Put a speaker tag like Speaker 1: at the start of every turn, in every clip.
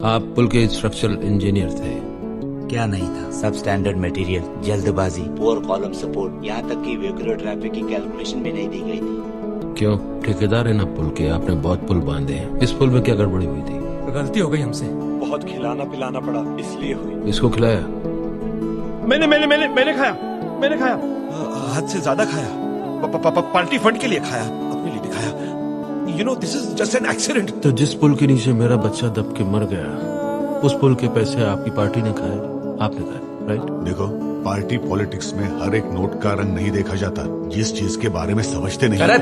Speaker 1: आप पुल के structural engineer थे।
Speaker 2: क्या नहीं था?
Speaker 3: सब स्टैंडर्ड मटेरियल, जल्दबाजी, पुअर कॉलम सपोर्ट, यहाँ तक कि वेहिकुलर ट्रैफिक की कैलकुलेशन भी नहीं दी गई थी।
Speaker 1: क्यों? ठेकेदार है ना पुल के, आपने बहुत पुल बांधे हैं। इस पुल में क्या गड़बड़ी हुई थी?
Speaker 4: गलती हो गई हमसे।
Speaker 5: बहुत खिलाना पिलाना पड़ा, इसलिए हुई।
Speaker 1: इसको खिलाया?
Speaker 5: मैंने खाया। हद से ज्यादा खाया। पार्टी फंड के लिए खाया, अपने लिए भी खाया। You know this is just an accident.
Speaker 1: तो जिस पुल के नीचे मेरा बच्चा दब के मर गया, उस पुल के पैसे आपकी पार्टी ने खाए, आपने खाए, राइट?
Speaker 6: देखो, पार्टी पॉलिटिक्स में हर एक नोट का रंग नहीं देखा जाता। जिस चीज के बारे में समझते नहीं।
Speaker 1: अरे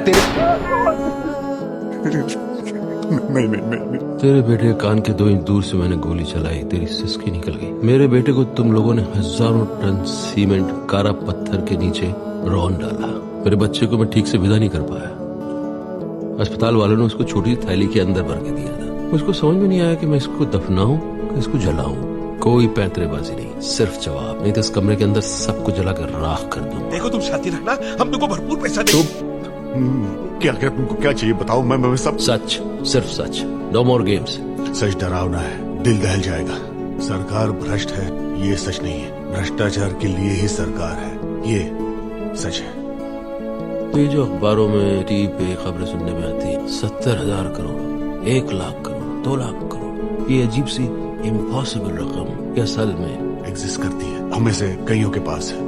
Speaker 1: तेरे बेटे के कान के 2 इंच दूर से मैंने गोली चलाई, तेरी सिसकी निकल गई। मेरे बेटे को तुम लोगों ने हजारों टन सीमेंट कारा पत्थर के नीचे रौन डाला। मेरे बच्चे को मैं ठीक से विदा नहीं कर पाया। अस्पताल वालों ने उसको छोटी थैली के अंदर भर के दिया था। मुझको समझ में नहीं आया कि मैं इसको दफनाऊं कि इसको जलाऊं। कोई पैंतरेबाजी नहीं, सिर्फ जवाब। नहीं तो इस कमरे के अंदर सबको जलाकर राख कर दूं।
Speaker 5: देखो तुम शांति रखना, हम तुमको भरपूर पैसा देंगे।
Speaker 6: क्या तुमको क्या चाहिए बताओ, मैं सब।
Speaker 1: सच, सिर्फ सच। No more games.
Speaker 6: सच डरावना है, दिल दहल जाएगा। सरकार भ्रष्ट है, ये सच नहीं है। भ्रष्टाचार के लिए ही सरकार है, ये सच है।
Speaker 1: ये जो अखबारों में टीवी पे खबरें सुनने में आती है, 70,000 करोड़, 1 लाख करोड़, 2 लाख करोड़, ये अजीब सी इम्पॉसिबल रकम ये असल में
Speaker 6: एग्जिस्ट करती है। हमें से कईयों के पास है,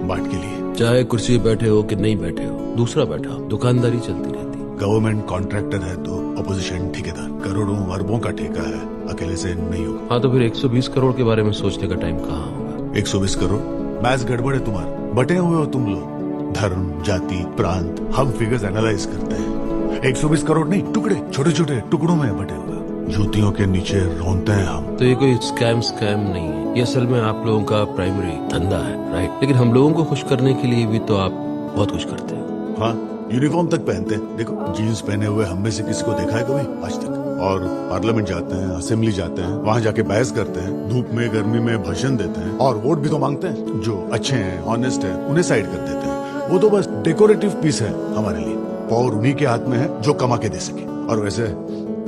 Speaker 6: बाट के लिए।
Speaker 1: चाहे कुर्सी पे बैठे हो कि नहीं बैठे हो, दूसरा बैठा हो, दुकानदारी चलती रहती।
Speaker 6: गवर्नमेंट कॉन्ट्रैक्टर है तो अपोजिशन ठेकेदार। करोड़ों अरबों का ठेका है, अकेले से नहीं होगा।
Speaker 1: हाँ, तो फिर 120 करोड़ के बारे में सोचने का टाइम कहाँ होगा?
Speaker 6: 120 करोड़ मैच गड़बड़ है तुम्हारा। बटे हुए हो तुम लोग, धर्म, जाति, प्रांत। हम फिगर्स एनालाइज करते हैं। 120 करोड़ नहीं, टुकड़े, छोटे छोटे टुकड़ों में बटे हुए। जूतियों के नीचे रोनते हैं हम।
Speaker 1: तो ये कोई स्कैम नहीं है, ये असल में आप लोगों का प्राइमरी धंधा है, राइट? लेकिन हम लोगों को खुश करने के लिए भी तो आप बहुत कुछ करते हैं।
Speaker 6: हाँ, यूनिफॉर्म तक पहनते हैं। देखो, जीन्स पहने हुए हम में से किसी को देखा है कभी आज तक? और पार्लियामेंट जाते हैं, असेंबली जाते हैं, वहाँ जाके बहस करते हैं, धूप में गर्मी में भाषण देते हैं, और वोट भी तो मांगते हैं। जो अच्छे हैं, ऑनेस्ट हैं, उन्हें साइड कर देते हैं। वो तो बस डेकोरेटिव पीस है हमारे लिए। पावर उन्हीं के हाथ में है जो कमा के दे सके। और वैसे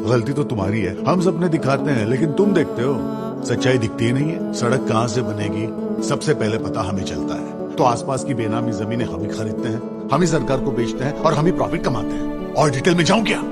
Speaker 6: गलती तो तुम्हारी है। हम सपने दिखाते हैं, लेकिन तुम देखते हो, सच्चाई दिखती ही नहीं है। सड़क कहाँ से बनेगी सबसे पहले पता हमें चलता है, तो आसपास की बेनामी जमीनें हम ही खरीदते हैं, हम ही सरकार को बेचते हैं, और हम ही प्रॉफिट कमाते हैं। और डिटेल में जाऊं क्या?